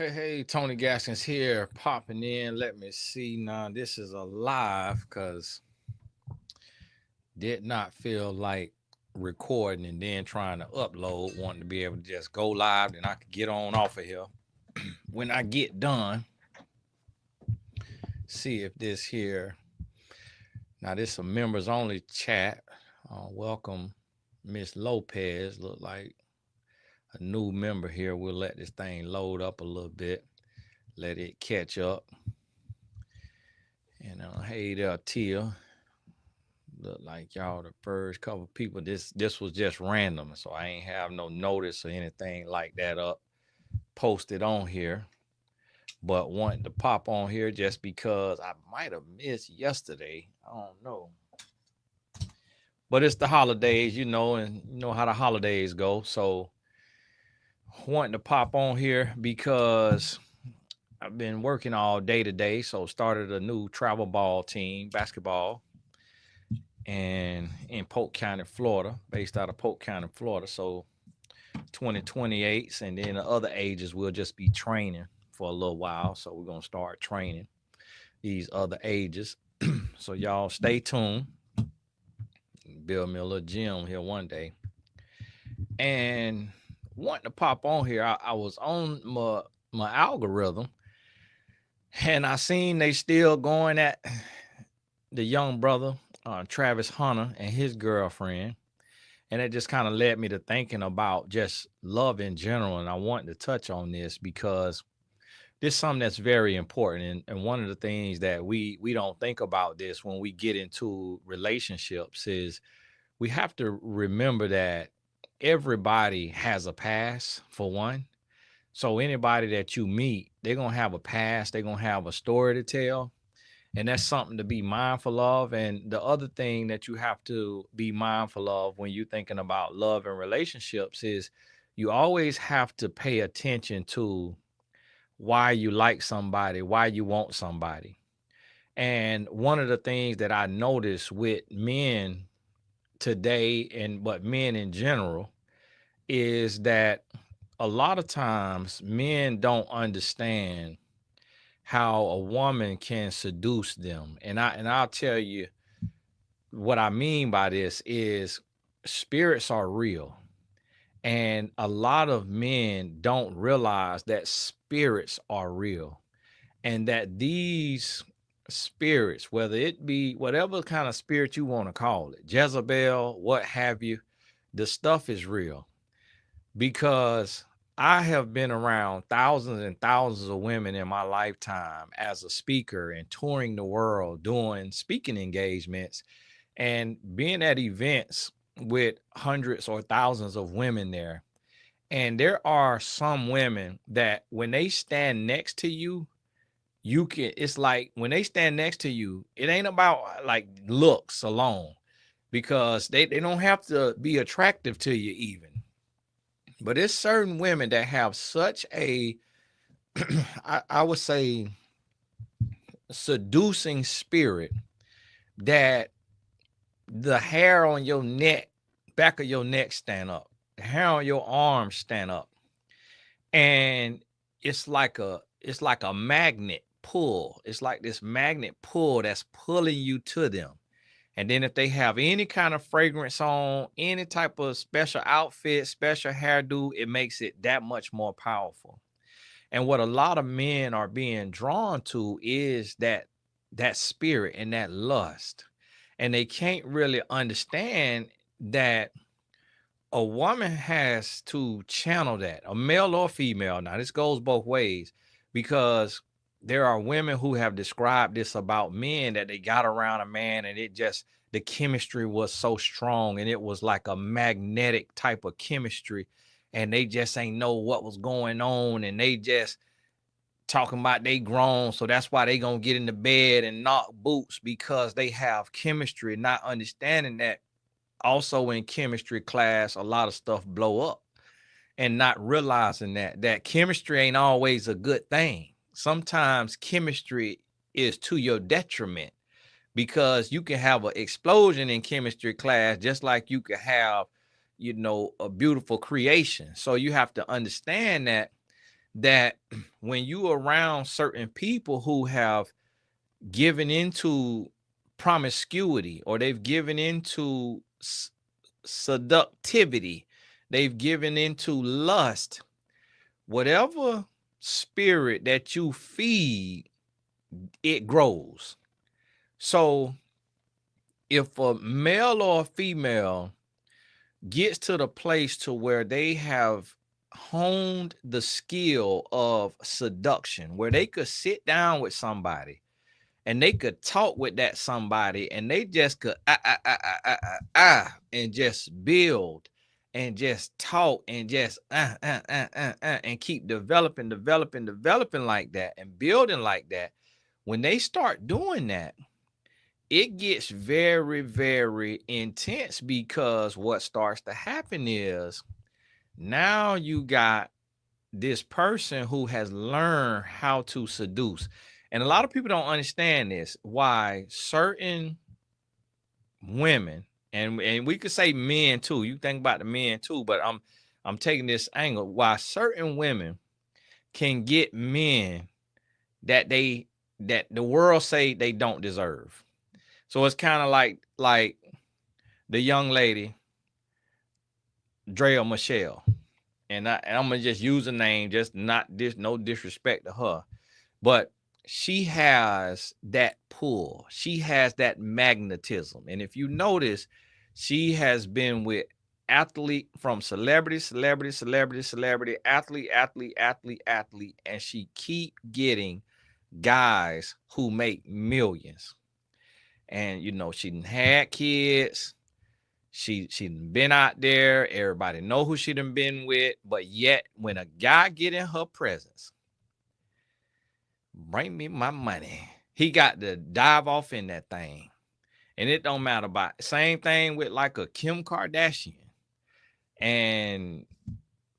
Hey, Tony Gaskins here, popping in. Let me see now. This is a live because did not feel like recording and then trying to upload, wanting to be able to just go live and I could get on off of here. When I get done, see if this here. Now, this is a members only chat. Welcome, Miss Lopez. Look like a new member here. We'll let this thing load up a little bit, let it catch up. And hey there, Tia. Look like y'all the first couple people. This was just random, so I ain't have no notice or anything like that up posted on here. But wanting to pop on here just because I might have missed yesterday. I don't know. But it's the holidays, and you know how the holidays go. So wanting to pop on here because I've been working all day today. So started a new travel ball team, basketball, and in Polk County, Florida, based out of Polk County, Florida. So 2028s and then the other ages we'll just be training for a little while. So we're gonna start training these other ages. So y'all stay tuned. Build me a little gym here one day. And wanting to pop on here, I was on my algorithm and I seen they still going at the young brother, Travis Hunter, and his girlfriend. And it just kind of led me to thinking about just love in general. And I wanted to touch on this because this is something that's very important. And one of the things that we don't think about this when we get into relationships is we have to remember that everybody has a past, for one. So anybody that you meet, they're gonna have a past, they're gonna have a story to tell. And that's something to be mindful of. And the other thing that you have to be mindful of when you're thinking about love and relationships is you always have to pay attention to why you like somebody, why you want somebody. And one of the things that I notice with men today and but men in general is that a lot of times men don't understand how a woman can seduce them. And I'll tell you what I mean by this is spirits are real. And a lot of men don't realize that spirits are real and that these spirits, whether it be whatever kind of spirit you want to call it, Jezebel, what have you, the stuff is real because I have been around thousands and thousands of women in my lifetime as a speaker and touring the world, doing speaking engagements and being at events with hundreds or thousands of women there. And there are some women that when they stand next to you, it's like when they stand next to you, it ain't about like looks alone because they don't have to be attractive to you even. But it's certain women that have such a, I would say, seducing spirit that the hair on your neck, back of your neck stand up, the hair on your arms stand up. And it's like a magnet pull. It's like this magnet pull that's pulling you to them. And then if they have any kind of fragrance on, any type of special outfit, special hairdo, it makes it that much more powerful. And what a lot of men are being drawn to is that spirit and that lust. And they can't really understand that a woman has to channel that, a male or female. Now, this goes both ways because there are women who have described this about men that they got around a man and it just, the chemistry was so strong and it was like a magnetic type of chemistry and they just ain't know what was going on and they just talking about they grown. So that's why they gonna get in the bed and knock boots because they have chemistry, not understanding that also in chemistry class, a lot of stuff blow up and not realizing that chemistry ain't always a good thing. Sometimes chemistry is to your detriment because you can have an explosion in chemistry class just like you could have, a beautiful creation. So you have to understand that that when you around certain people who have given into promiscuity, or they've given into seductivity, they've given into lust, whatever spirit that you feed, it grows. So if a male or a female gets to the place to where they have honed the skill of seduction, where they could sit down with somebody and they could talk with that somebody, and they just could and just build and just talk and just and keep developing like that and building like that. When they start doing that, it gets very, very intense, because what starts to happen is now you got this person who has learned how to seduce. And a lot of people don't understand this, why certain women, and we could say men too. You think about the men too, but I'm taking this angle, why certain women can get men that the world say they don't deserve. So it's kind of like the young lady, Drea Michelle. And I'm gonna just use a name, just no disrespect to her, but she has that pull. She has that magnetism. And if you notice, she has been with athlete, from celebrity, athlete, and she keep getting guys who make millions. And she done had kids. She done been out there. Everybody know who she done been with. But yet, when a guy get in her presence, bring me my money, he got to dive off in that thing. And it don't matter about, same thing with like a Kim Kardashian and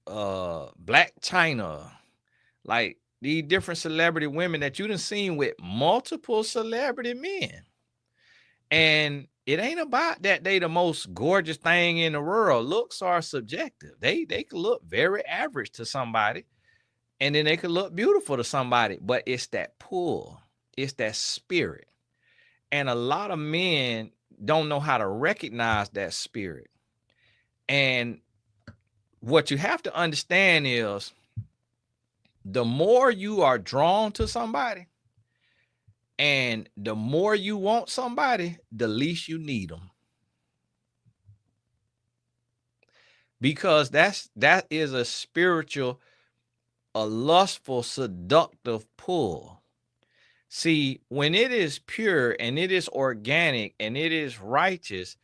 Black China, like these different celebrity women that you done seen with multiple celebrity men. And it ain't about that they the most gorgeous thing in the world. Looks are subjective. They could look very average to somebody, and then they could look beautiful to somebody, but it's that pull. It's that spirit. And a lot of men don't know how to recognize that spirit. And what you have to understand is, the more you are drawn to somebody and the more you want somebody, the least you need them. Because that is a spiritual, a lustful, seductive pull. See, when it is pure and it is organic and it is righteous,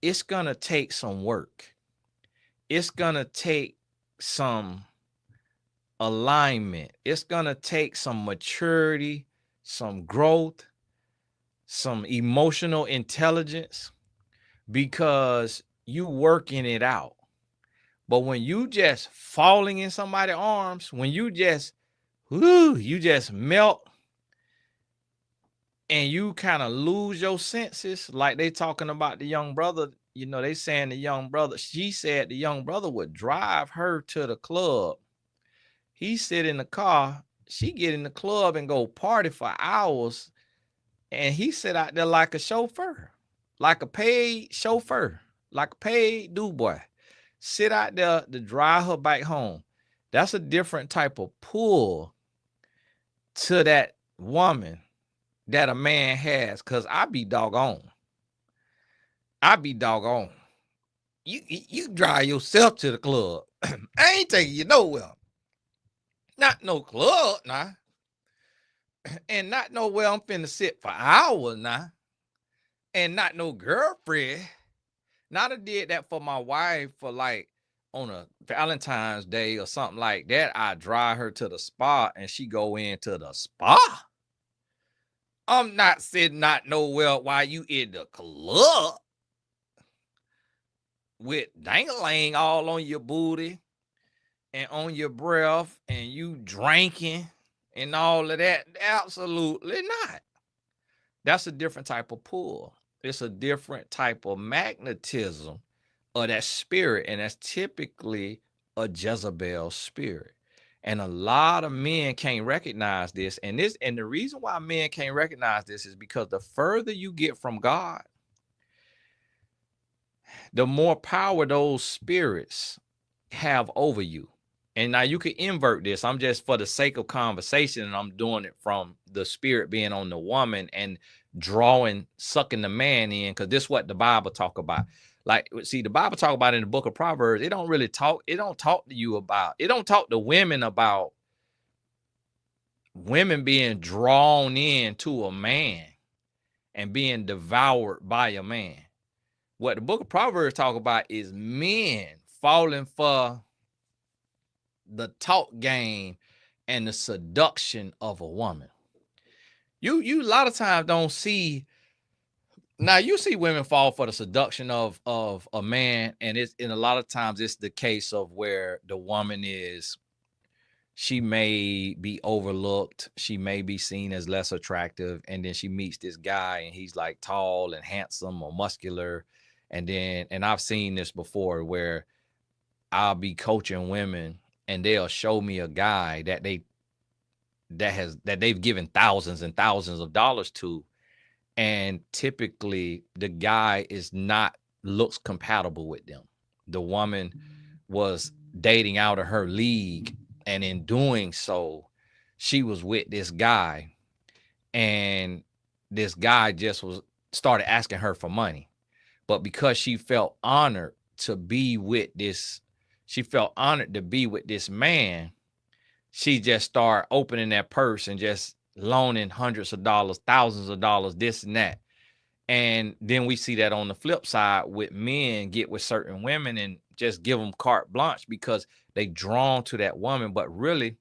it's gonna take some work. It's gonna take some alignment. It's gonna take some maturity, some growth, some emotional intelligence, because you working it out. But when you just falling in somebody's arms, when you just melt and you kind of lose your senses, like they talking about the young brother, they saying the young brother, she said the young brother would drive her to the club. He sit in the car, she get in the club and go party for hours, and he sit out there like a chauffeur, like a paid chauffeur, like a paid do boy. Sit out there to drive her back home. That's a different type of pull to that woman that a man has. Cause I be doggone. You drive yourself to the club. I ain't taking you nowhere. Not no club now. And not nowhere I'm finna sit for hours now. And not no girlfriend. Not I did that for my wife for like on a Valentine's Day or something like that. I drive her to the spa and she go into the spa. I'm not sitting not nowhere while you in the club with dangling all on your booty and on your breath and you drinking and all of that. Absolutely not. That's a different type of pull. It's a different type of magnetism of that spirit, and that's typically a Jezebel spirit. And a lot of men can't recognize this. And the reason why men can't recognize this is because the further you get from God, the more power those spirits have over you. And now you can invert this. I'm just for the sake of conversation, and I'm doing it from the spirit being on the woman and sucking the man in, because this is what the Bible talk about. Like, see, the Bible talk about in the book of Proverbs, it don't talk to you about, it don't talk to women about women being drawn into a man and being devoured by a man. What the book of Proverbs talk about is men falling for the talk game and the seduction of a woman. You a lot of times don't see. Now you see women fall for the seduction of a man, and a lot of times it's the case of where the woman she may be overlooked, she may be seen as less attractive, and then she meets this guy and he's like tall and handsome or muscular, and I've seen this before where I'll be coaching women and they'll show me a guy that they've given thousands and thousands of dollars to, and typically the guy looks compatible with them. The woman was dating out of her league, and in doing so, she was with this guy, and this guy just started asking her for money. But because she felt honored to be with this man, she just started opening that purse and just loaning hundreds of dollars, thousands of dollars, this and that. And then we see that on the flip side with men get with certain women and just give them carte blanche because they drawn to that woman. But really,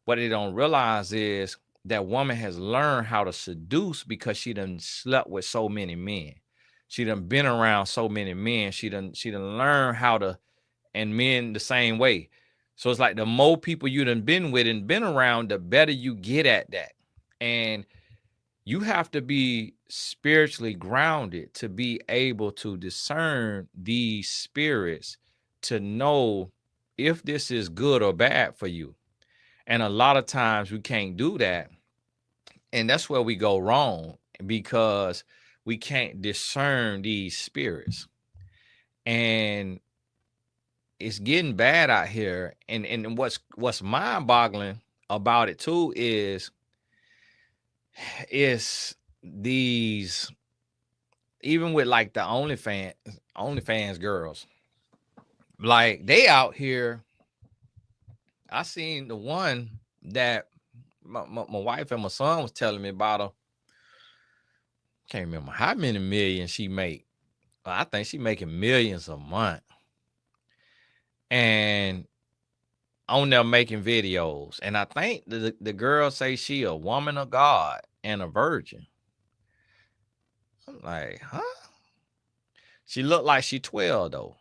what they don't realize is that woman has learned how to seduce because she done slept with so many men. She done been around so many men. She done learned how to, and men the same way. So it's like the more people you done been with and been around, the better you get at that. And you have to be spiritually grounded to be able to discern these spirits to know if this is good or bad for you. And a lot of times we can't do that. And that's where we go wrong, because we can't discern these spirits. And it's getting bad out here. And what's mind-boggling about it too is these, even with like the OnlyFans girls, like they out here. I seen the one that my wife and my son was telling me about her. Can't remember how many millions she make. I think she making millions a month. And on there making videos. And I think the girl say she a woman of God and a virgin. I'm like, huh? She looked like she 12 though.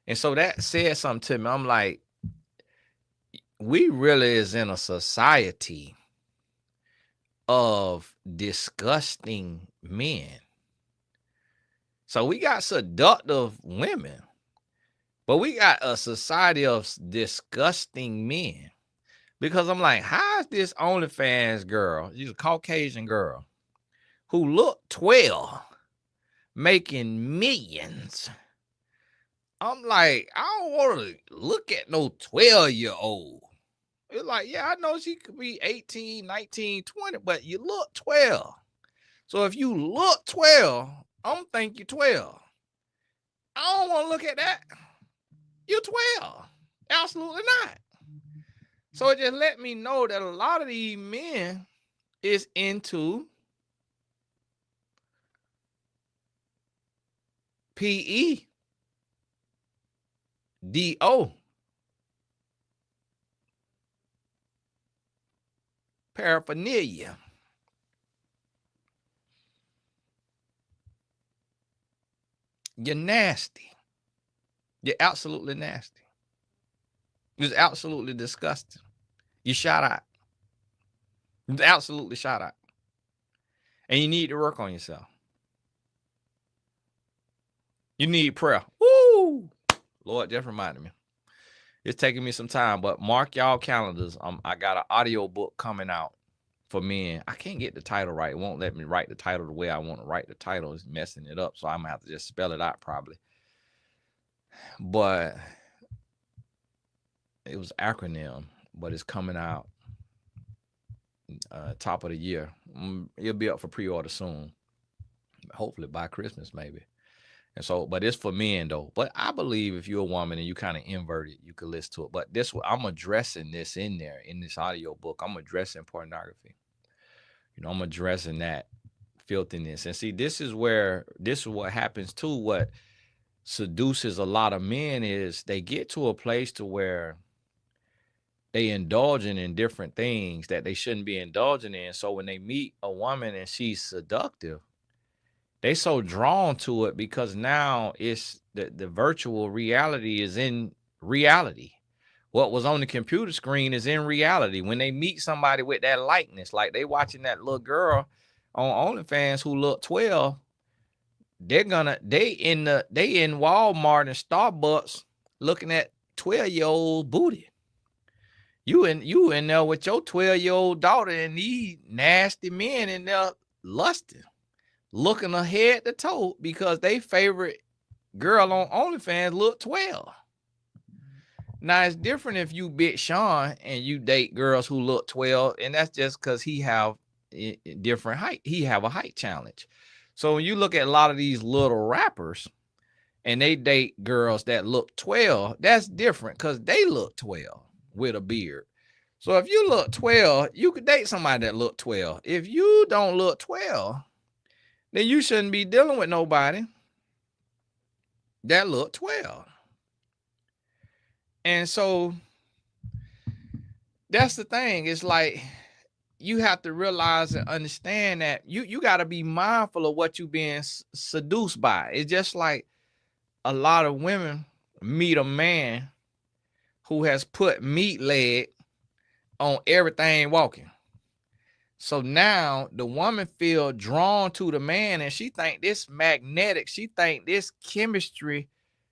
And so that said something to me. I'm like, we really is in a society of disgusting men. So we got seductive women, but we got a society of disgusting men. Because I'm like, how is this OnlyFans girl, she's a Caucasian girl, who looked 12, making millions? I'm like, I don't want to look at no 12-year-old. It's like, yeah, I know she could be 18, 19, 20, but you look 12. So if you look 12, I'm think you're 12. I don't want to look at that. You're 12. Absolutely not. So it just let me know that a lot of these men is into PEDO. Paraphernalia. You're nasty. You're absolutely nasty. You're absolutely disgusting. You shot out. You're absolutely shot out. And you need to work on yourself. You need prayer. Woo! Lord, just reminded me. It's taking me some time, but mark y'all calendars. I got an audio book coming out for men. I can't get the title right. It won't let me write the title the way I want to write the title. It's messing it up, so I'm gonna have to just spell it out probably. But it was acronym, but it's coming out top of the year. It'll be up for pre-order soon. Hopefully by Christmas, maybe. And so, but it's for men though. But I believe if you're a woman and you kind of inverted, you could listen to it. But this, I'm addressing this in there in this audio book. I'm addressing pornography. I'm addressing that filthiness. And see, this is what happens too. What seduces a lot of men is they get to a place to where they indulging in different things that they shouldn't be indulging in. So when they meet a woman and she's seductive, they so drawn to it because now it's the virtual reality is in reality. What was on the computer screen is in reality. When they meet somebody with that likeness, like they watching that little girl on OnlyFans who look 12, they in Walmart and Starbucks looking at 12-year-old booty. You in there with your 12-year-old daughter and these nasty men in there lusting, looking ahead to toe because they favorite girl on OnlyFans look 12. Now it's different if you bitch Sean and you date girls who look 12, and that's just because he have different height. He have a height challenge. So when you look at a lot of these little rappers and they date girls that look 12, that's different because they look 12 with a beard. So if you look 12, you could date somebody that look 12. If you don't look 12, then you shouldn't be dealing with nobody that look 12. And so that's the thing. It's like you have to realize and understand that you got to be mindful of what you're being seduced by. It's just like a lot of women meet a man who has put meat leg on everything walking. So now the woman feel drawn to the man and she think this magnetic, she think this chemistry,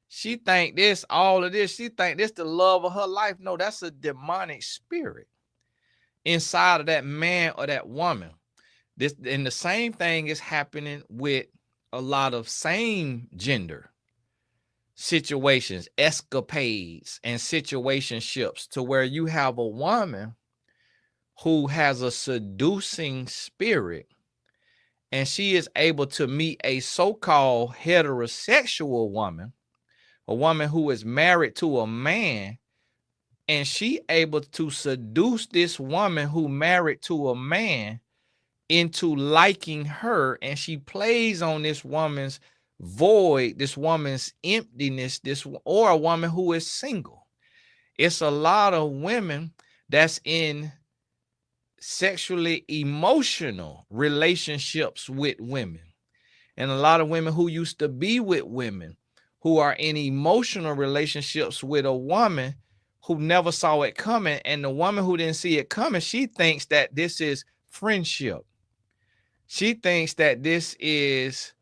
she think this, all of this, she think this the love of her life. No, that's a demonic spirit inside of that man or that woman. And the same thing is happening with a lot of same gender situations, escapades and situationships, to where you have a woman who has a seducing spirit and she is able to meet a so-called heterosexual woman, a woman who is married to a man, and she able to seduce this woman who married to a man into liking her, and she plays on this woman's void, this woman's emptiness, or a woman who is single. It's a lot of women that's in sexually emotional relationships with women, and a lot of women who used to be with women who are in emotional relationships with a woman who never saw it coming. And the woman who didn't see it coming, she thinks that this is friendship. She thinks that this is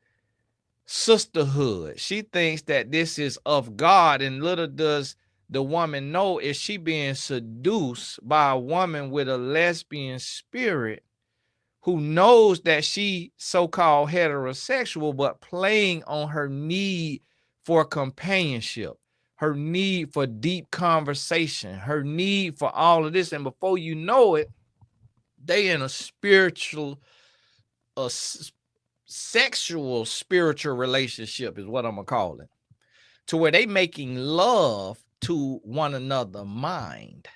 sisterhood. She thinks that this is of God. And little does the woman know, is she being seduced by a woman with a lesbian spirit who knows that she so-called heterosexual, but playing on her need for companionship, her need for deep conversation, her need for all of this. And before you know it, they in a sexual spiritual relationship is what I'm gonna call it, to where they making love to one another mind,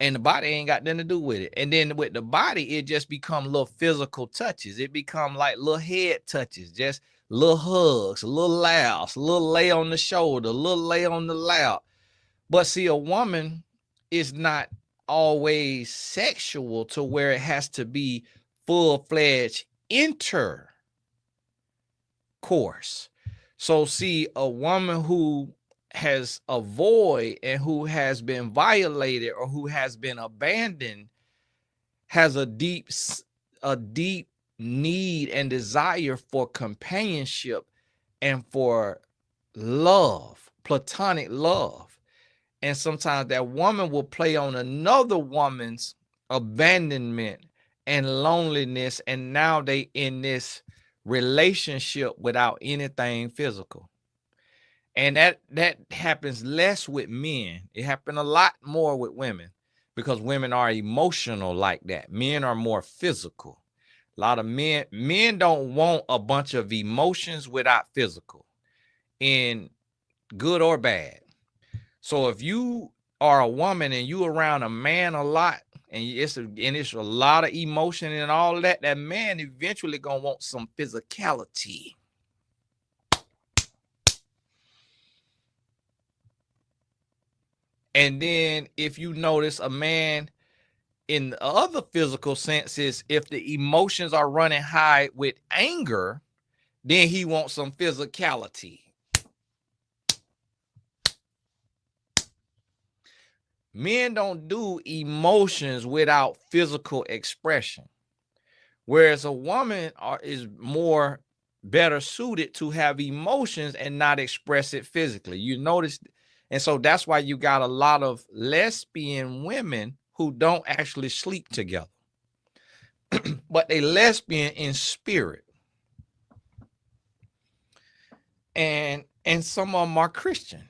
and the body ain't got nothing to do with it. And then with the body, it just become little physical touches. It become like little head touches, just little hugs, little laughs, little lay on the shoulder, little lay on the lap. But see, a woman is not always sexual to where it has to be full-fledged intercourse. So see, a woman who has a void and who has been violated or who has been abandoned has a deep need and desire for companionship and for love, platonic love. And sometimes that woman will play on another woman's abandonment and loneliness. And now they in this relationship without anything physical. And that happens less with men. It happens a lot more with women because women are emotional like that. Men are more physical. A lot of men don't want a bunch of emotions without physical, in good or bad. So if you are a woman and you around a man a lot, and it's a lot of emotion and all that, that man eventually gonna want some physicality. And then if you notice a man in the other physical senses, if the emotions are running high with anger, then he wants some physicality. Men don't do emotions without physical expression, whereas a woman is more better suited to have emotions and not express it physically. You notice, and so that's why you got a lot of lesbian women who don't actually sleep together, but they lesbian in spirit, and some of them are Christian,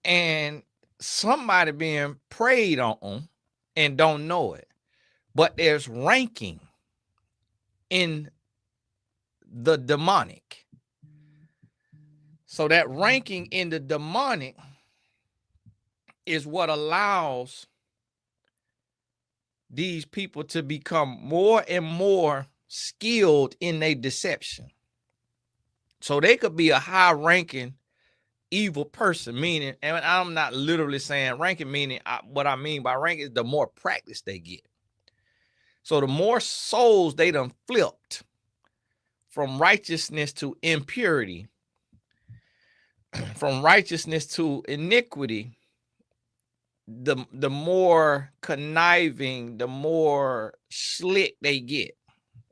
and somebody being preyed on and don't know it. But there's ranking in the demonic. So that ranking in the demonic is what allows these people to become more and more skilled in their deception. So they could be a high ranking evil person, meaning, and I'm not literally saying ranking, meaning what I mean by ranking is the more practice they get. So the more souls they done flipped from righteousness to impurity, from righteousness to iniquity, the more conniving, the more slick they get.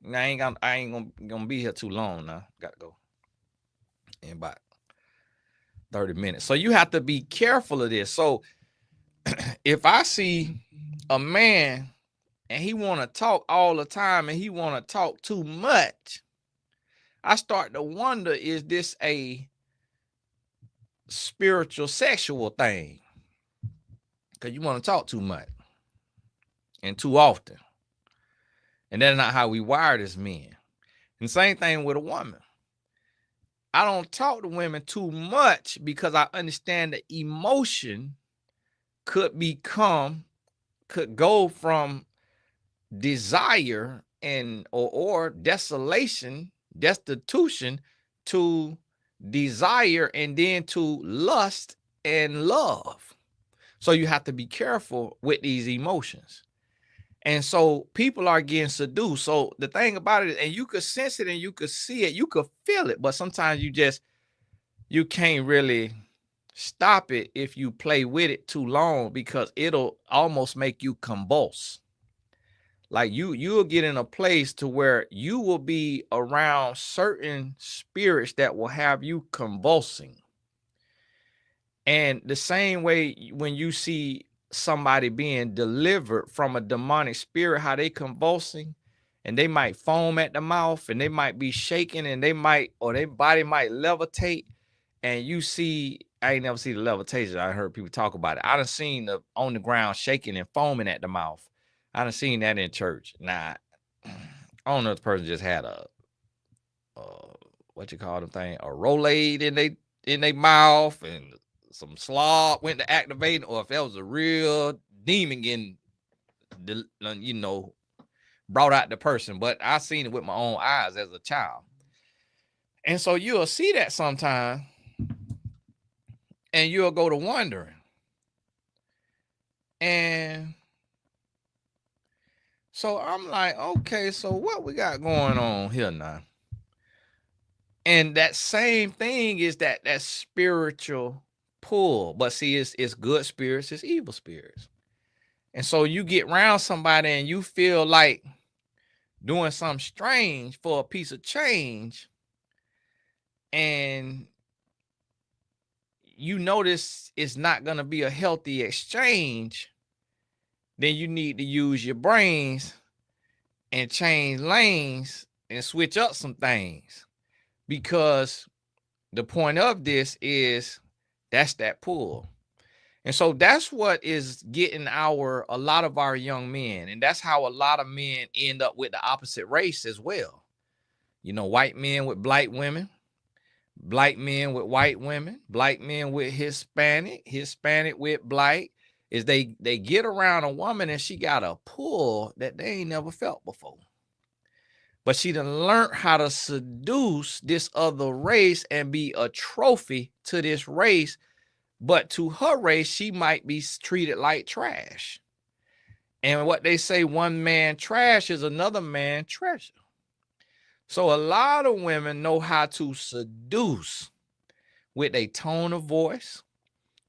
Now, I ain't gonna be here too long now. Gotta go in about 30 minutes. So you have to be careful of this. So if I see a man and he want to talk all the time and he want to talk too much, I start to wonder, is this a spiritual sexual thing? Because you want to talk too much and too often. And that's not how we wired as men. And same thing with a woman. I don't talk to women too much because I understand that emotion could go from desire and or destitution to desire and then to lust and love. So you have to be careful with these emotions. And so people are getting seduced. So the thing about it, and you could sense it and you could see it, you could feel it, but sometimes you can't really stop it if you play with it too long, because it'll almost make you convulse. Like you'll get in a place to where you will be around certain spirits that will have you convulsing. And the same way when you see somebody being delivered from a demonic spirit, how they convulsing and they might foam at the mouth and they might be shaking and their body might levitate. And you see, I ain't never seen the levitation. I heard people talk about it. I done seen the on the ground shaking and foaming at the mouth. I done seen that in church. Nah, I don't know if the person just had a what you call them thing, a Rolade in they mouth and some slob went to activate, or if that was a real demon getting, brought out the person. But I seen it with my own eyes as a child. And so you'll see that sometime and you'll go to wondering. And so I'm like, okay, so what we got going on here now? And that same thing is that spiritual pull. But see, it's good spirits, it's evil spirits. And so you get around somebody and you feel like doing something strange for a piece of change, and you notice it's not going to be a healthy exchange, then you need to use your brains and change lanes and switch up some things, because the point of this is that's that pull. And so that's what is getting a lot of our young men. And that's how a lot of men end up with the opposite race as well. You know, white men with black women, black men with white women, black men with Hispanic, Hispanic with black, is they get around a woman and she got a pull that they ain't never felt before. But she done learned how to seduce this other race and be a trophy to this race. But to her race, she might be treated like trash. And what they say, one man trash is another man treasure. So a lot of women know how to seduce with their tone of voice,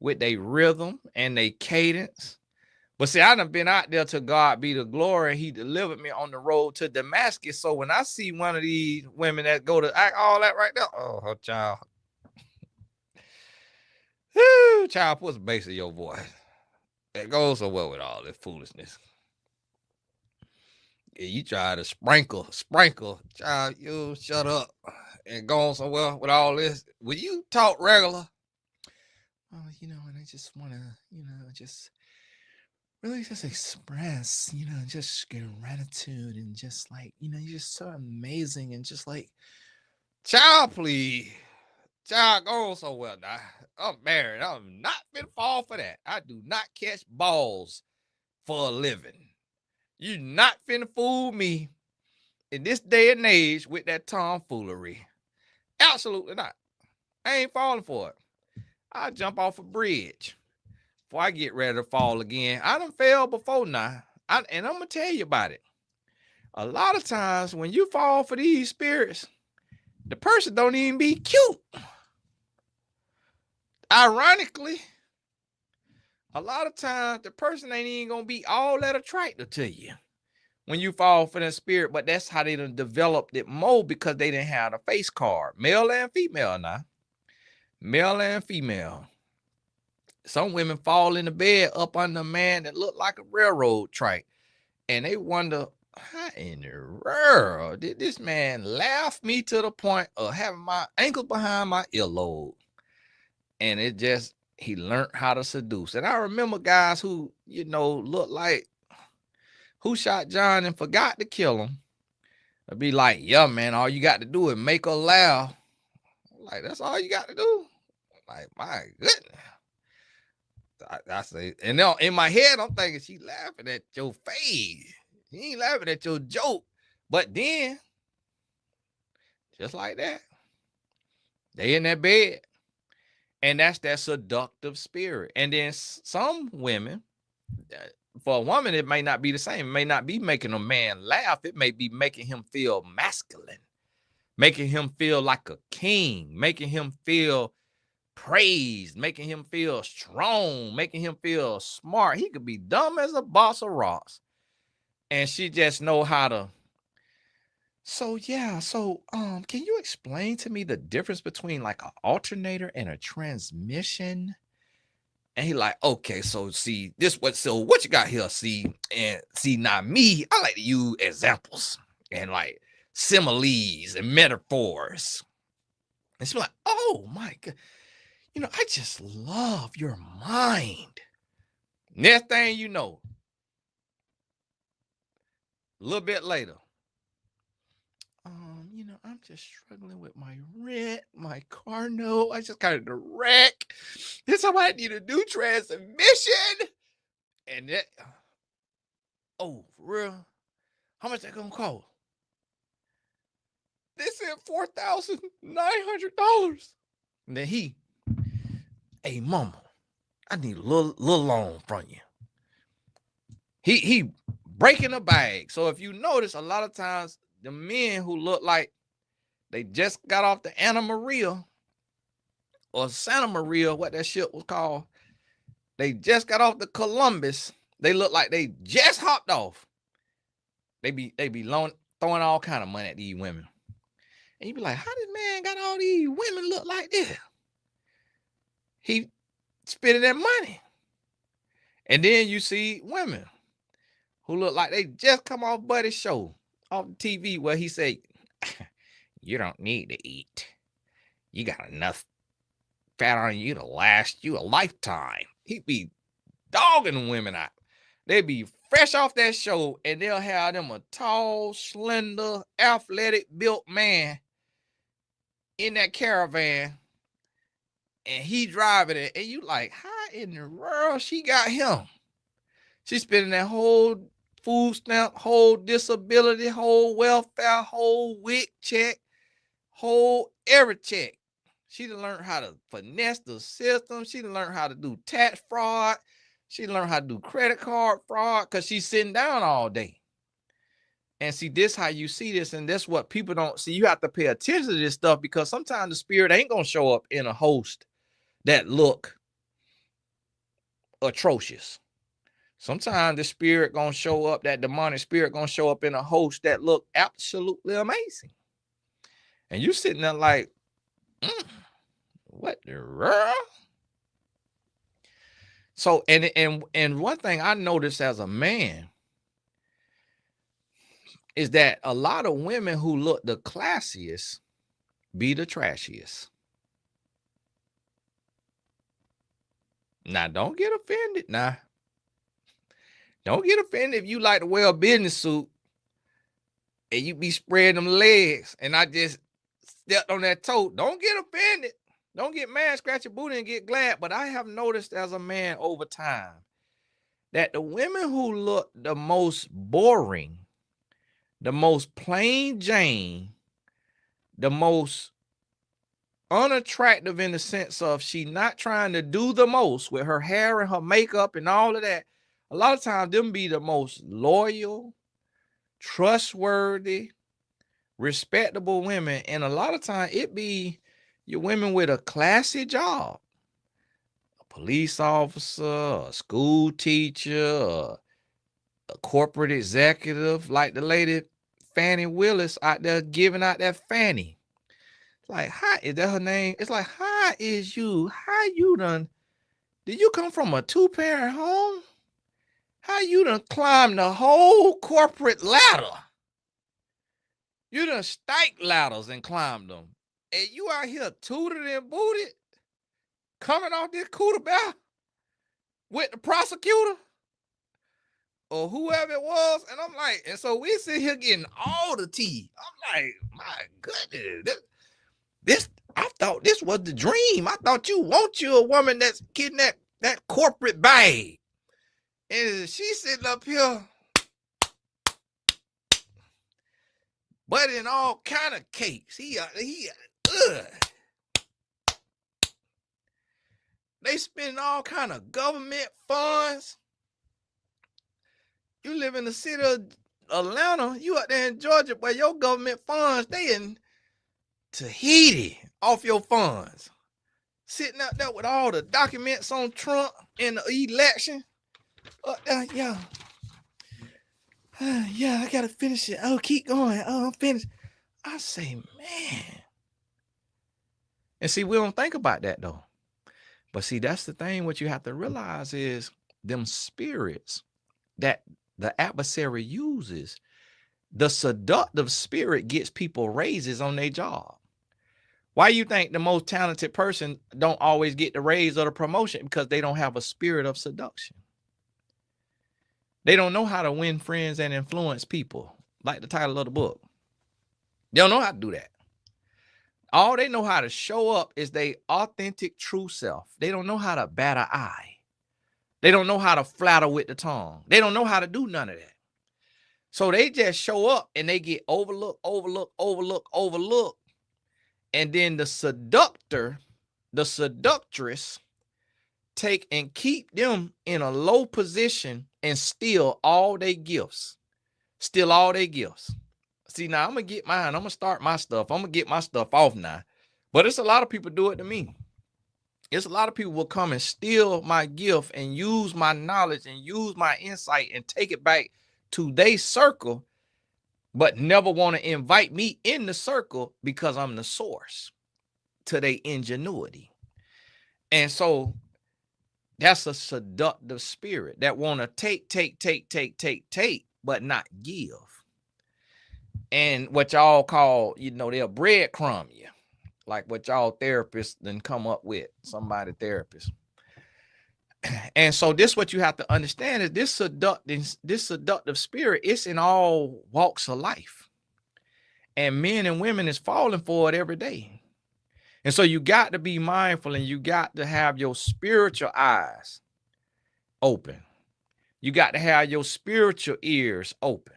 with their rhythm and their cadence. But see, I done been out there, to God be the glory. He delivered me on the road to Damascus. So when I see one of these women that go to act all that right there, oh, child. Woo, child, put some bass in your voice. It goes so well with all this foolishness. Yeah, you try to sprinkle, child, you shut up and go on somewhere with all this. Will you talk regular? Oh, you know, and I just want to, you know, just really just express, you know, just gratitude and just like, you know, you're just so amazing and just like, child, please. Child, go on somewhere now. I'm married. I'm not finna fall for that. I do not catch balls for a living. You not finna fool me in this day and age with that tomfoolery. Absolutely not. I ain't falling for it. I'll jump off a bridge before I get ready to fall again. I done fell before now. And I'm going to tell you about it. A lot of times when you fall for these spirits, the person don't even be cute. Ironically, a lot of times the person ain't even going to be all that attractive to you when you fall for that spirit. But that's how they done developed it more, because they didn't have a face card. Male and female now. Male and female. Some women fall in the bed up under a man that look like a railroad track. And they wonder, how in the world did this man laugh me to the point of having my ankle behind my earlobe? And it just, he learned how to seduce. And I remember guys who, you know, look like Who Shot John and forgot to kill him. I'd be like, yeah, man, all you got to do is make her laugh. Like, that's all you got to do. Like, my goodness. I say, and now in my head, I'm thinking she laughing at your face. She ain't laughing at your joke. But then, just like that, they in that bed. And that's that seductive spirit. And then some women, for a woman, it may not be the same. It may not be making a man laugh. It may be making him feel masculine, making him feel like a king, making him feel praised, making him feel strong, making him feel smart. He could be dumb as a boss of rocks. And she just know how to. So yeah, can you explain to me the difference between like an alternator and a transmission? And he like, okay, so see, what you got here, see, and see, now me, I like to use examples and like similes and metaphors. And she's like, oh my God, you know, I just love your mind. Next thing you know, a little bit later, you know, I'm just struggling with my rent, my car note. I just got in a wreck. This is how I need to do transmission. And that, oh, for real? How much that gonna cost? They said $4,900. And then hey, mama, I need a little loan from you. He breaking a bag. So if you notice, a lot of times the men who look like they just got off the Anna Maria or Santa Maria, what that ship was called, they just got off the Columbus. They look like they just hopped off. They be throwing all kind of money at these women. And you be like, how this man got all these women look like this? he spending that money. And then you see women who look like they just come off Buddy's show off the TV where he said, you don't need to eat. You got enough fat on you to last you a lifetime. He'd be dogging women out. They be fresh off that show and they'll have them a tall, slender, athletic built man in that caravan and he driving it. And you like, how in the world she got him? She's spending that whole food stamp, whole disability, whole welfare, whole WIC check, whole every check. She done learned how to finesse the system. She done learned how to do tax fraud. She learned how to do credit card fraud because she's sitting down all day. And see, this how you see this, and that's what people don't see. You have to pay attention to this stuff because sometimes the spirit ain't gonna show up in a host that look atrocious. Sometimes the spirit gonna show up, that demonic spirit gonna show up in a host that look absolutely amazing. And you sitting there like, what the world? So, and one thing I noticed as a man is that a lot of women who look the classiest be the trashiest. Now, don't get offended. Now, don't get offended if you like to wear a business suit and you be spreading them legs and I just stepped on that toe. Don't get offended. Don't get mad, scratch your booty and get glad. But I have noticed as a man over time that the women who look the most boring, the most plain Jane, the most unattractive in the sense of she not trying to do the most with her hair and her makeup and all of that, a lot of times them be the most loyal, trustworthy, respectable women. And a lot of times it be your women with a classy job, a police officer, a school teacher, a corporate executive, like the lady Fannie Willis out there giving out that Fannie. It's like, how is that her name? It's like, how is you? How you done? Did you come from a 2-parent home? How you done climbed the whole corporate ladder? You done stake ladders and climbed them. And you out here tooted and booted, coming off this cooter bear with the prosecutor or whoever it was. And I'm like, and so we sit here getting all the tea. I'm like, my goodness, this I thought this was the dream. I thought you want you a woman that's getting that corporate bag. And she's sitting up here budding all kind of cakes. They spending all kind of government funds. You live in the city of Atlanta, you out there in Georgia, but your government funds, they in Tahiti off your funds. Sitting out there with all the documents on Trump in the election. Yeah. Yeah, I gotta finish it. Oh, keep going. Oh, I'm finished. I say, man. And see, we don't think about that though. But see, that's the thing. What you have to realize is them spirits that the adversary uses. The seductive spirit gets people raises on their job. Why you think the most talented person don't always get the raise or the promotion? Because they don't have a spirit of seduction. They don't know how to win friends and influence people, like the title of the book. They don't know how to do that. All they know how to show up is their authentic true self. They don't know how to bat an eye. They don't know how to flatter with the tongue. They don't know how to do none of that. So they just show up and they get overlooked. And then the seductor, the seductress, take and keep them in a low position and steal all their gifts. Steal all their gifts. See, now I'm going to get mine. I'm going to start my stuff. I'm going to get my stuff off now. But it's a lot of people do it to me. It's a lot of people will come and steal my gift and use my knowledge and use my insight and take it back to their circle, but never want to invite me in the circle because I'm the source to their ingenuity. And so that's a seductive spirit that want to take, but not give. And what y'all call, they'll breadcrumb you, like what y'all therapists then come up with, somebody therapist. And so this what you have to understand is this seductive spirit, it's in all walks of life. And men and women is falling for it every day. And so you got to be mindful, and you got to have your spiritual eyes open. You got to have your spiritual ears open,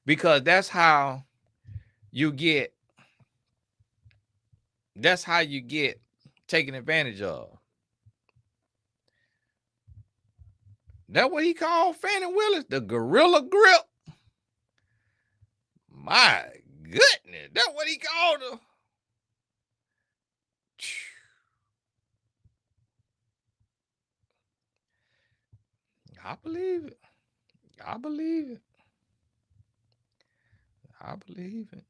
because that's how you get taken advantage of. That's what he called Fannie Willis, the gorilla grip. My goodness, that's what he called her. I believe it. I believe it. I believe it.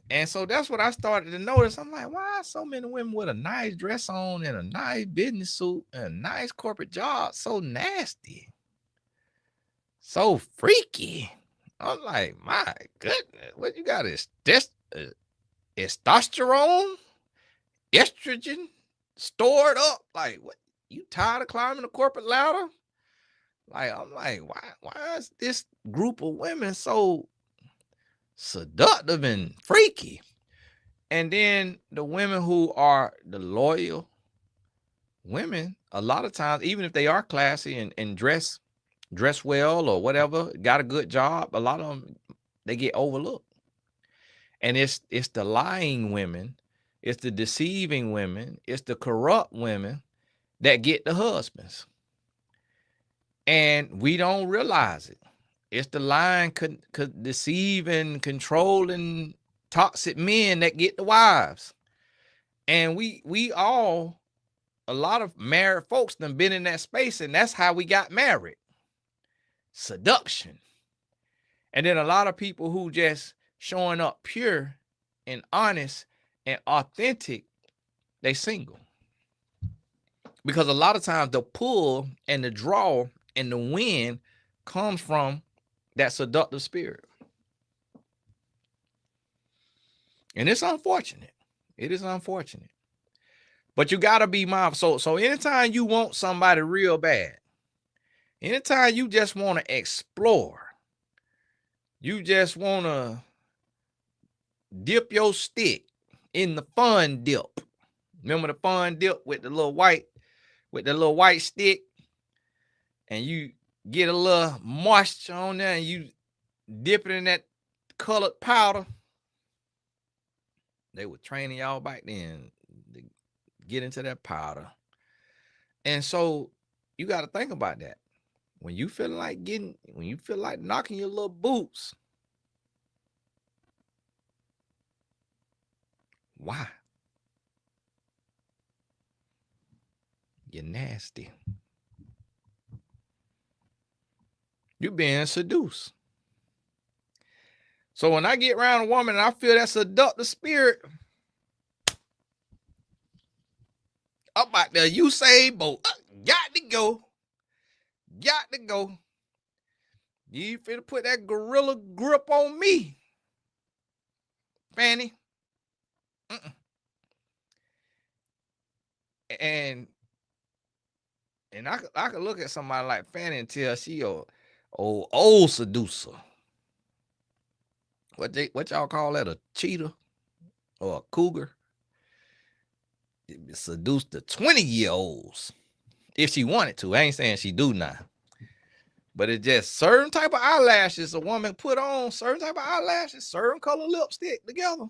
And so that's what I started to notice. I'm like, why are so many women with a nice dress on and a nice business suit and a nice corporate job so nasty, so freaky? I'm like, my goodness, what you got is this testosterone, estrogen stored up? Like, what? You tired of climbing the corporate ladder? Like, I'm like, why is this group of women so seductive and freaky? And then the women who are the loyal women, a lot of times, even if they are classy and dress well or whatever, got a good job, a lot of them, they get overlooked. And it's the lying women, it's the deceiving women, it's the corrupt women that get the husbands. And we don't realize it. It's the lying, deceiving, controlling, toxic men that get the wives. And we all, a lot of married folks done been in that space, and that's how we got married. Seduction. And then a lot of people who just showing up pure and honest and authentic, they single. Because a lot of times the pull and the draw and the wind comes from that seductive spirit. And it's unfortunate. It is unfortunate. But you got to be mindful. So anytime you want somebody real bad, anytime you just want to explore, you just want to dip your stick in the fun dip. Remember the fun dip with the little white stick, and you get a little moisture on there and you dip it in that colored powder. They were training y'all back then to get into that powder. And so you got to think about that. When you feel like knocking your little boots, why? You're nasty. You're being seduced. So when I get around a woman and I feel that seductive spirit, up out there, you say, boat, got to go. Got to go. You finna put that gorilla grip on me, Fanny. And I could look at somebody like Fanny and tell she a old seducer. What y'all call that? A cheetah or a cougar? It seduced the 20-year-olds if she wanted to. I ain't saying she do now. But it's just certain type of eyelashes a woman put on, certain type of eyelashes, certain color lipstick together,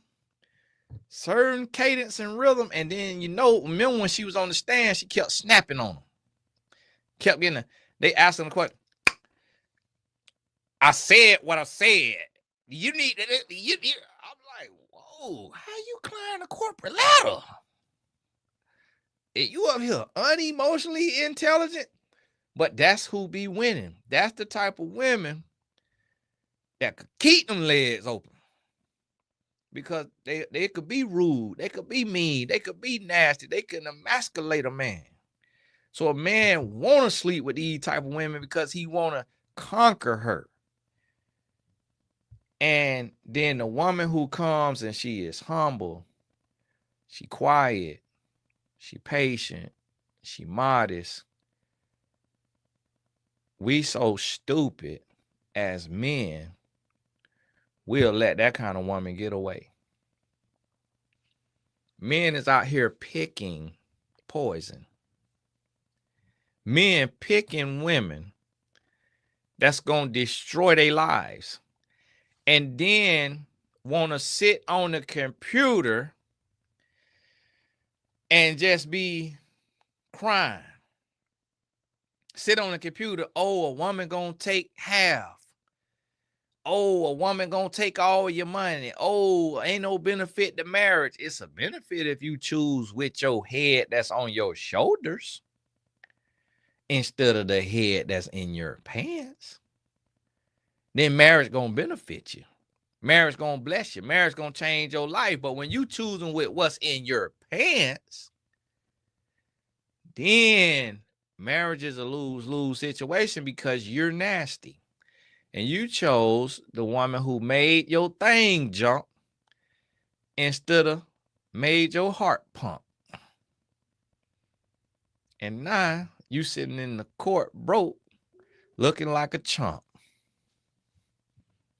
certain cadence and rhythm. And then, remember when she was on the stand, she kept snapping on them. Kept getting they asking the question, I said what I said. You need to, I'm like, whoa, how you climb the corporate ladder? You up here unemotionally intelligent? But that's who be winning. That's the type of women that could keep them legs open. because they could be rude, they could be mean, they could be nasty, they can emasculate a man. So a man want to sleep with these type of women because he want to conquer her. And then the woman who comes and she is humble, she quiet, she patient, she modest. We so stupid as men, we'll let that kind of woman get away. Men is out here picking poison. Men picking women that's going to destroy their lives. And then want to sit on the computer and just be crying. Sit on the computer. Oh, a woman gonna take half. Oh, a woman gonna take all your money. Oh, ain't no benefit to marriage. It's a benefit if you choose with your head that's on your shoulders instead of the head that's in your pants. Then marriage gonna benefit you. Marriage gonna bless you. Marriage gonna change your life. But when you choosing with what's in your pants, then marriage is a lose-lose situation because you're nasty. And you chose the woman who made your thing jump instead of made your heart pump. And now you sitting in the court broke, looking like a chump.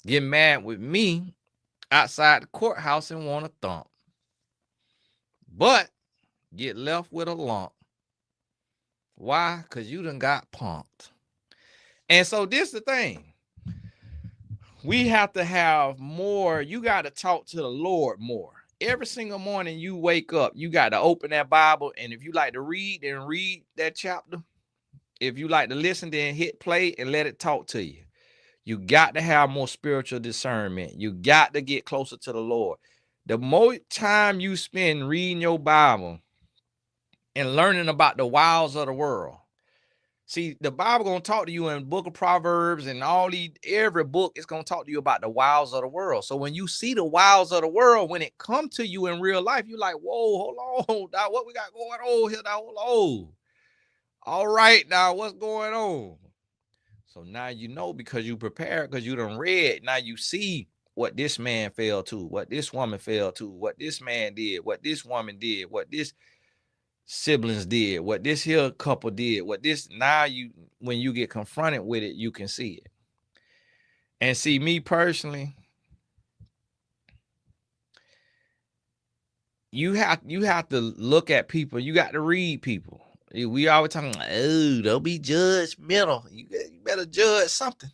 Get mad with me outside the courthouse and want to thump. But get left with a lump. Why? Because you done got pumped. And so this the thing. We have to have more. You got to talk to the Lord more. Every single morning you wake up, you got to open that Bible. And if you like to read, then read that chapter. If you like to listen, then hit play and let it talk to you. You got to have more spiritual discernment. You got to get closer to the Lord. The more time you spend reading your Bible and learning about the wiles of the world. See, the Bible gonna talk to you in the book of Proverbs and every book is gonna talk to you about the wiles of the world. So when you see the wiles of the world, when it come to you in real life, you're like, whoa, hold on, now what we got going on here? Now, hold on. All right, now what's going on? So now you know because you prepared, because you done read. Now you see what this man fell to, what this woman fell to, what this man did, what this woman did, what this siblings did, what this here couple did, what this. Now you, when you get confronted with it, you can see it. And see, me personally, you have to look at people. You got to read people. We always talking like, oh, don't be judgmental. You better judge something.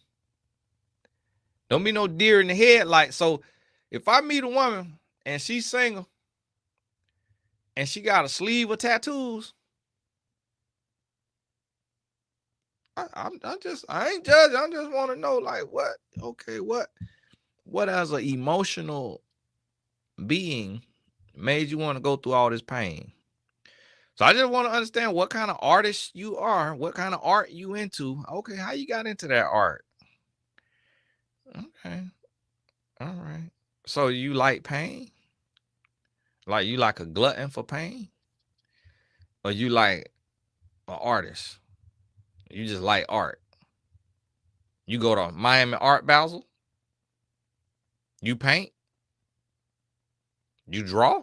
Don't be no deer in the headlights. So if I meet a woman and she's single and she got a sleeve of tattoos, I ain't judging. I just want to know, like, what? Okay, what as an emotional being made you want to go through all this pain? So I just want to understand what kind of artist you are, what kind of art you into. Okay, how you got into that art? Okay, all right. So you like pain? Like you like a glutton for pain? Or you like an artist? You just like art. You go to Miami Art Basel? You paint? You draw?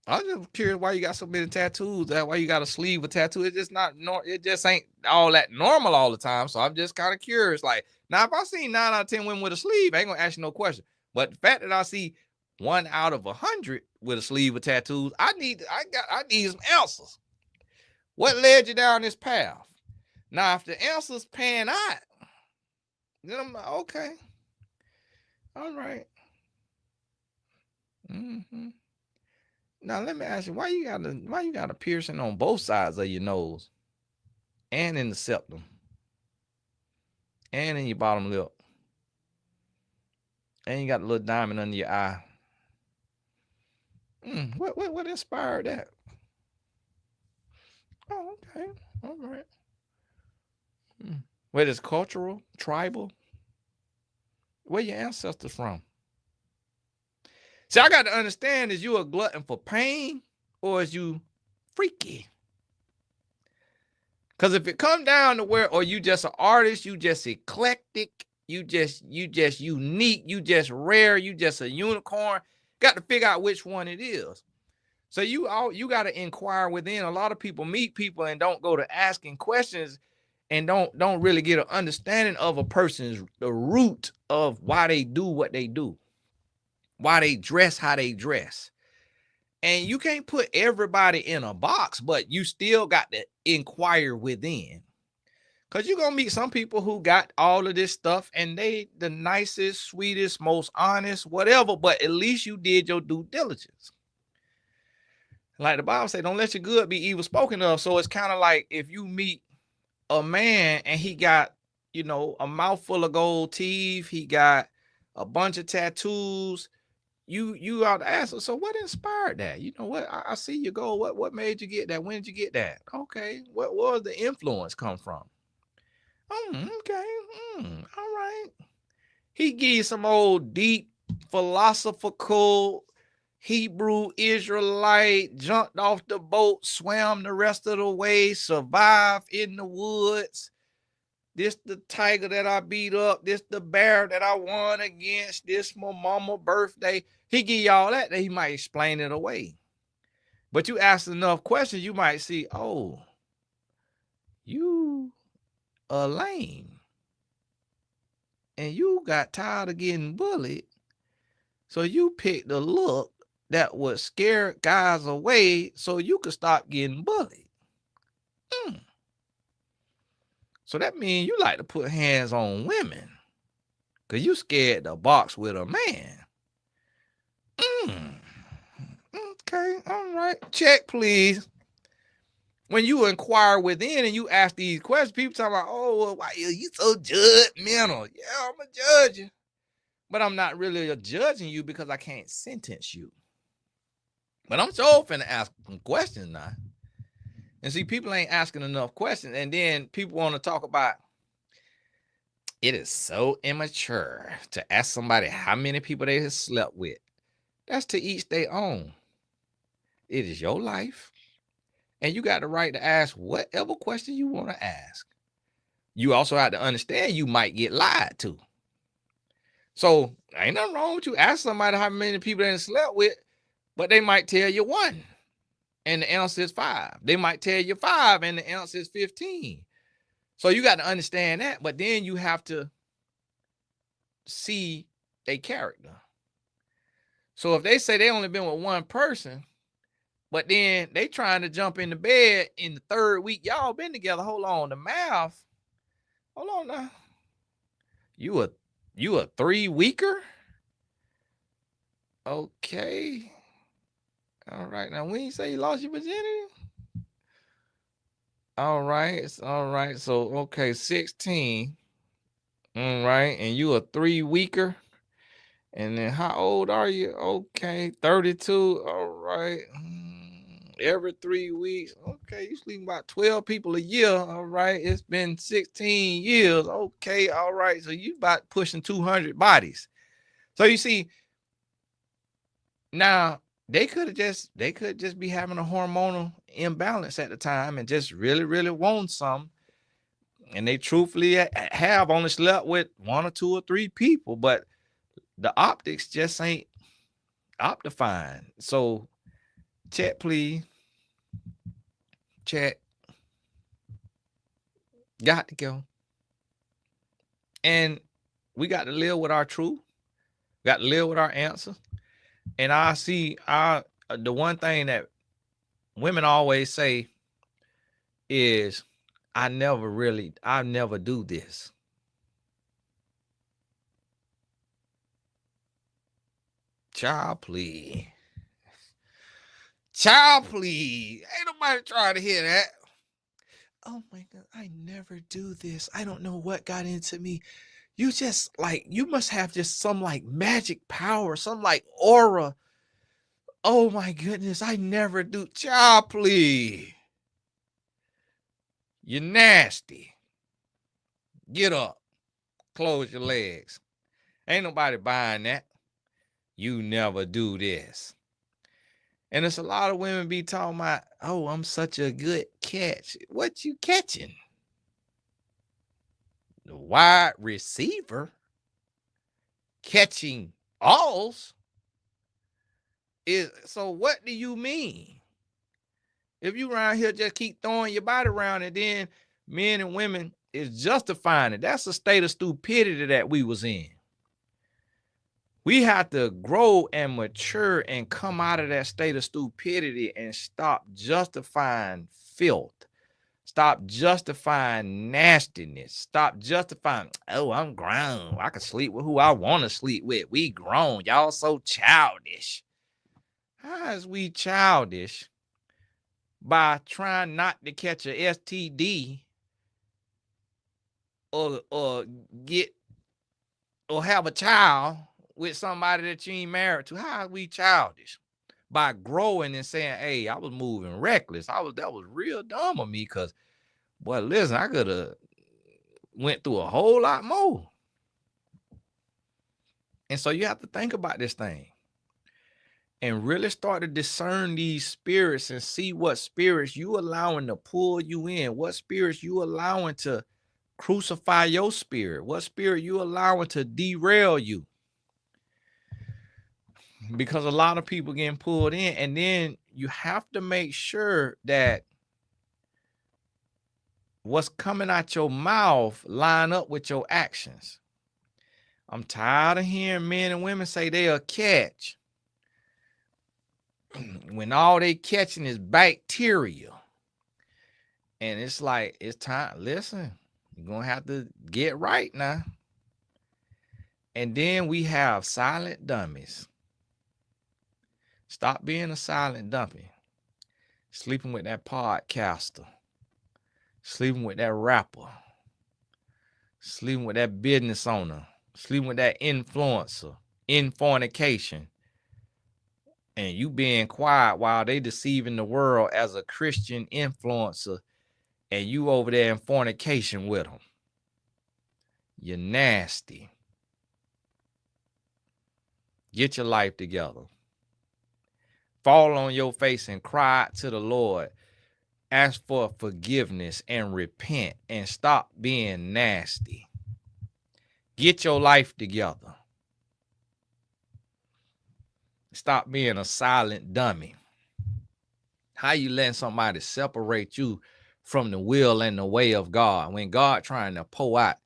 I'm just curious why you got so many tattoos. That why you got a sleeve of tattoo? It's just not it just ain't all that normal all the time. So I'm just kind of curious. Like now, if I see 9 out of 10 women with a sleeve, I ain't gonna ask you no question. But the fact that I see 1 out of 100 with a sleeve of tattoos, I need some answers. What led you down this path? Now, if the answers pan out, then I'm like, okay, all right. Mm-hmm. Now let me ask you, why you got a piercing on both sides of your nose, and in the septum, and in your bottom lip, and you got a little diamond under your eye? What inspired that? Oh, okay, all right. What is cultural, tribal? Where your ancestors from? See, I got to understand, is you a glutton for pain or is you freaky? Because if it come down to where, or you just an artist, you just eclectic, you just unique, you just rare, you just a unicorn, got to figure out which one it is. So you got to inquire within. A lot of people meet people and don't go to asking questions and don't really get an understanding of a person's the root of why they do what they do, why they dress how they dress. And you can't put everybody in a box, but you still got to inquire within. Because you're going to meet some people who got all of this stuff and they the nicest, sweetest, most honest, whatever, but at least you did your due diligence. Like the Bible says, don't let your good be evil spoken of. So it's kind of like if you meet a man and he got, a mouthful of gold teeth, he got a bunch of tattoos, you ought to ask him, so what inspired that? You know what? I see you go. What made you get that? When did you get that? Okay. What was the influence come from? Okay. All right. He give you some old deep philosophical Hebrew Israelite, jumped off the boat, swam the rest of the way, survived in the woods. This the tiger that I beat up. This the bear that I won against. This my mama birthday. He give you all that he might explain it away. But you ask enough questions, you might see, oh, you a lame. And you got tired of getting bullied. So you picked a look that would scare guys away so you could stop getting bullied. So that means you like to put hands on women because you scared to box with a man. Okay, all right. Check, please. When you inquire within and you ask these questions, people talk about, oh, well, why are you so judgmental? Yeah, I'm a judge. But I'm not really judging you because I can't sentence you. But I'm so finna ask some questions now. And see, people ain't asking enough questions. And then people want to talk about, it is so immature to ask somebody how many people they have slept with. That's to each their own. It is your life. And you got the right to ask whatever question you want to ask. You also have to understand you might get lied to. So ain't nothing wrong with you ask somebody how many people they slept with, but they might tell you 1 and the answer is 5. They might tell you 5 and the answer is 15. So you got to understand that, but then you have to see their character. So if they say they only been with 1 person, but then they trying to jump in the bed in the 3rd week, y'all been together, hold on, the math, hold on now. You a 3 weeker? Okay. All right. Now, when you say you lost your virginity? All right. So, okay, 16. All right. And you a 3 weeker? And then how old are you? Okay, 32. All right. Every 3 weeks. Okay, you sleep about 12 people a year. All right. It's been 16 years. Okay. All right. So you about pushing 200 bodies. So you see, now they could just be having a hormonal imbalance at the time and just really, really want some. And they truthfully have only slept with 1 or 2 or 3 people, but the optics just ain't optifying. So chat, please. Chat. Got to go. And we got to live with our truth. Got to live with our answer. And I see the one thing that women always say is, I never do this. Child, please. Child, please. Ain't nobody trying to hear that. Oh my God, I never do this. I don't know what got into me. You just you must have just some magic power, some aura. Oh my goodness, I never do. Child, please. You're nasty. Get up. Close your legs. Ain't nobody buying that. You never do this. And it's a lot of women be talking about, oh, I'm such a good catch. What you catching? The wide receiver catching alls? So what do you mean? If you around here just keep throwing your body around and then men and women is justifying it, that's a state of stupidity that we was in. We have to grow and mature and come out of that state of stupidity and stop justifying filth. Stop justifying nastiness. Stop justifying, oh, I'm grown. I can sleep with who I want to sleep with. We grown. Y'all so childish. How is we childish by trying not to catch a STD or get or have a child with somebody that you ain't married to? How are we childish? By growing and saying, hey, I was moving reckless. That was real dumb of me, because, boy, listen, I could have went through a whole lot more. And so you have to think about this thing and really start to discern these spirits and see what spirits you allowing to pull you in, what spirits you allowing to crucify your spirit, what spirit you allowing to derail you. Because a lot of people getting pulled in, and then you have to make sure that what's coming out your mouth line up with your actions. I'm tired of hearing men and women say they'll catch when all they catching is bacteria. And it's like, it's time. Listen, you're going to have to get right now. And then we have silent dummies. Stop being a silent dummy. Sleeping with that podcaster. Sleeping with that rapper. Sleeping with that business owner. Sleeping with that influencer. In fornication. And you being quiet while they deceiving the world as a Christian influencer, and you over there in fornication with them. You're nasty. Get your life together. Fall on your face and cry out to the Lord. Ask for forgiveness and repent and stop being nasty. Get your life together. Stop being a silent dummy. How you letting somebody separate you from the will and the way of God when God trying to pour out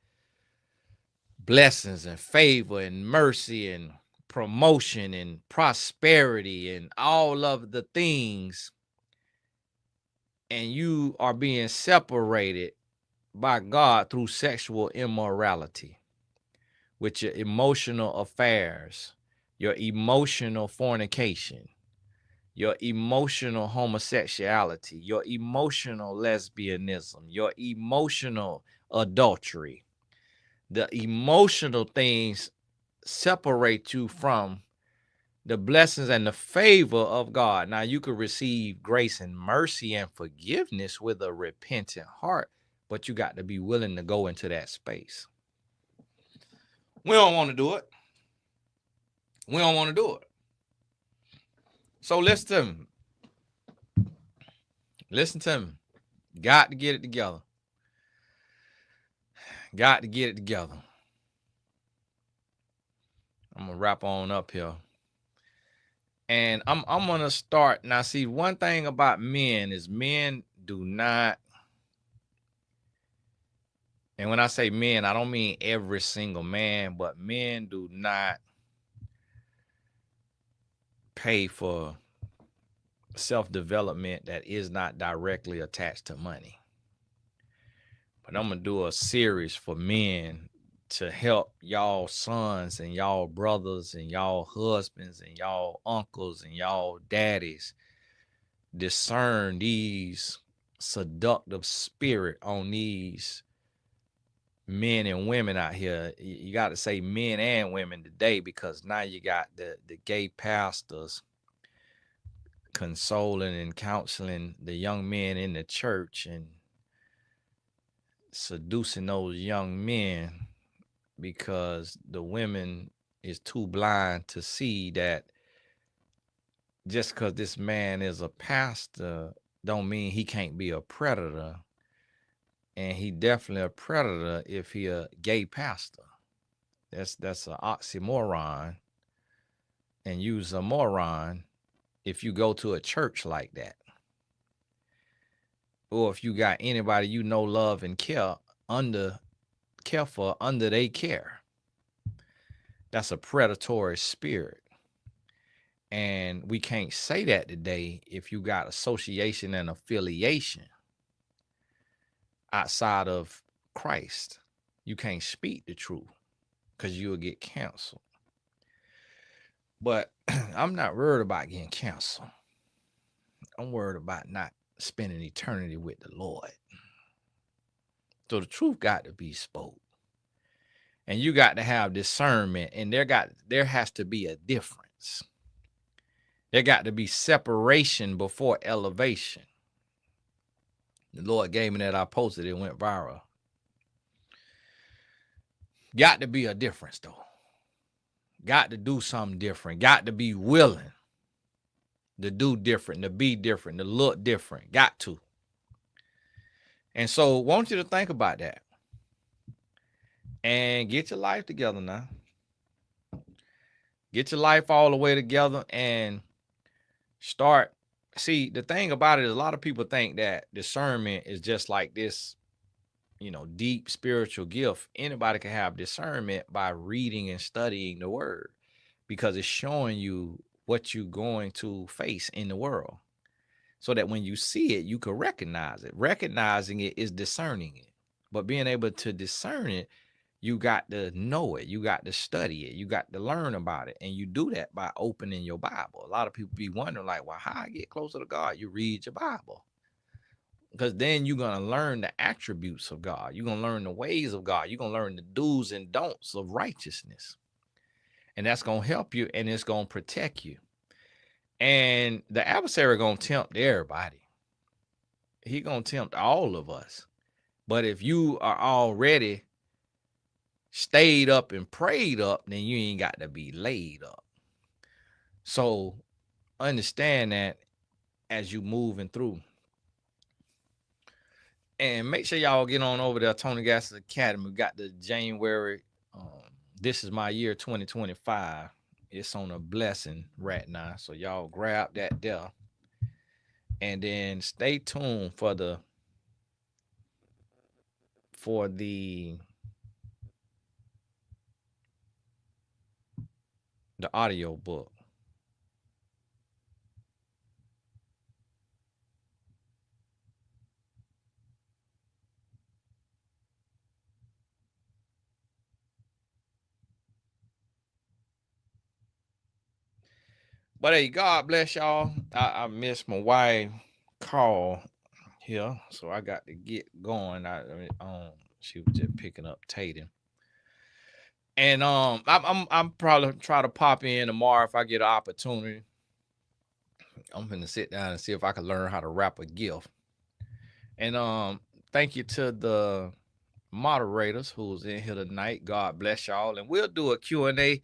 blessings and favor and mercy and promotion and prosperity and all of the things, and you are being separated by God through sexual immorality with your emotional affairs, your emotional fornication, your emotional homosexuality, your emotional lesbianism, your emotional adultery. The emotional things separate you from the blessings and the favor of God. Now, you could receive grace and mercy and forgiveness with a repentant heart, but you got to be willing to go into that space. We don't want to do it. We don't want to do it. So listen to him. Listen to him. Got to get it together. Got to get it together. I'm going to wrap on up here. And I'm going to start. Now, see, one thing about men is men do not, and when I say men, I don't mean every single man, but men do not pay for self-development that is not directly attached to money. But I'm going to do a series for men to help y'all sons and y'all brothers and y'all husbands and y'all uncles and y'all daddies discern these seductive spirit on these men and women out here. You got to say men and women today, because now you got the gay pastors consoling and counseling the young men in the church and seducing those young men because the women is too blind to see that just because this man is a pastor don't mean he can't be a predator, and he definitely a predator if he a gay pastor. That's an oxymoron, and use a moron if you go to a church like that, or if you got anybody you know, love, and care for under they care. That's a predatory spirit. And we can't say that today if you got association and affiliation outside of Christ. You can't speak the truth because you'll get canceled. But I'm not worried about getting canceled. I'm worried about not spending eternity with the Lord. So the truth got to be spoke. And you got to have discernment, and there has to be a difference. There got to be separation before elevation. The Lord gave me that. I posted it, went viral. Got to be a difference, though. Got to do something different. Got to be willing to do different, to be different, to look different. Got to. And so I want you to think about that. And get your life together now. Get your life all the way together and start. See, the thing about it is a lot of people think that discernment is just like this, deep spiritual gift. Anybody can have discernment by reading and studying the word, because it's showing you what you're going to face in the world, so that when you see it, you can recognize it. Recognizing it is discerning it. But being able to discern it, you got to know it. You got to study it. You got to learn about it. And you do that by opening your Bible. A lot of people be wondering, like, well, how I get closer to God? You read your Bible. Because then you're going to learn the attributes of God. You're going to learn the ways of God. You're going to learn the do's and don'ts of righteousness. And that's going to help you, and it's going to protect you. And the adversary going to tempt everybody. He going to tempt all of us. But if you are already stayed up and prayed up, then you ain't got to be laid up. So understand that as you moving through. And make sure y'all get on over there, Tony Gass's Academy. We got the January, this is my year 2025. It's on a blessing right now. So y'all grab that there. And then stay tuned for the audio book. But hey, God bless y'all. I missed my wife call here, so I got to get going. She was just picking up Tatum. And I'm probably try to pop in tomorrow if I get an opportunity. I'm gonna sit down and see if I can learn how to wrap a gift. And thank you to the moderators who's in here tonight. God bless y'all. And we'll do a Q&A.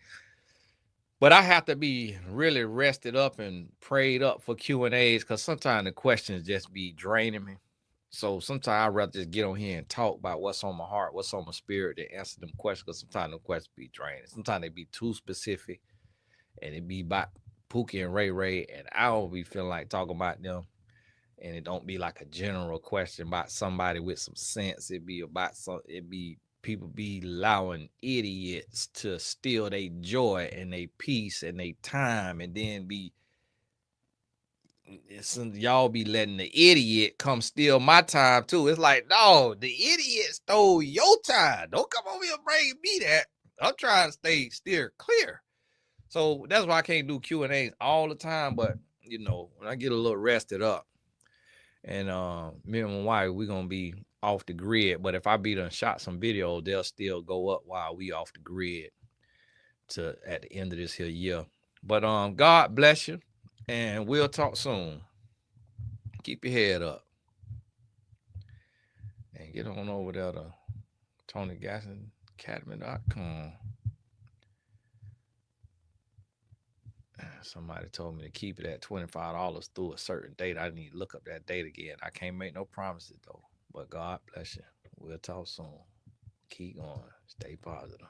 But I have to be really rested up and prayed up for Q&As, because sometimes the questions just be draining me. So sometimes I'd rather just get on here and talk about what's on my heart, what's on my spirit, to answer them questions, because sometimes the questions be draining. Sometimes they be too specific, and it be about Pookie and Ray, and I don't be feeling like talking about them. And it don't be like a general question about somebody with some sense. It be about people be allowing idiots to steal their joy and their peace and their time, and then y'all be letting the idiot come steal my time too. It's like, no, the idiot stole your time. Don't come over here bringing me that. I'm trying to steer clear. So that's why I can't do Q&As all the time. But when I get a little rested up, and me and my wife, we're gonna be off the grid. But if I be done shot some videos, they'll still go up while we off the grid to at the end of this here year. But God bless you, and we'll talk soon. Keep your head up, and get on over there to Tony Gasson Academy.com. Somebody told me to keep it at $25 through a certain date. I need to look up that date again. I can't make no promises though. But God bless you. We'll talk soon. Keep going. Stay positive.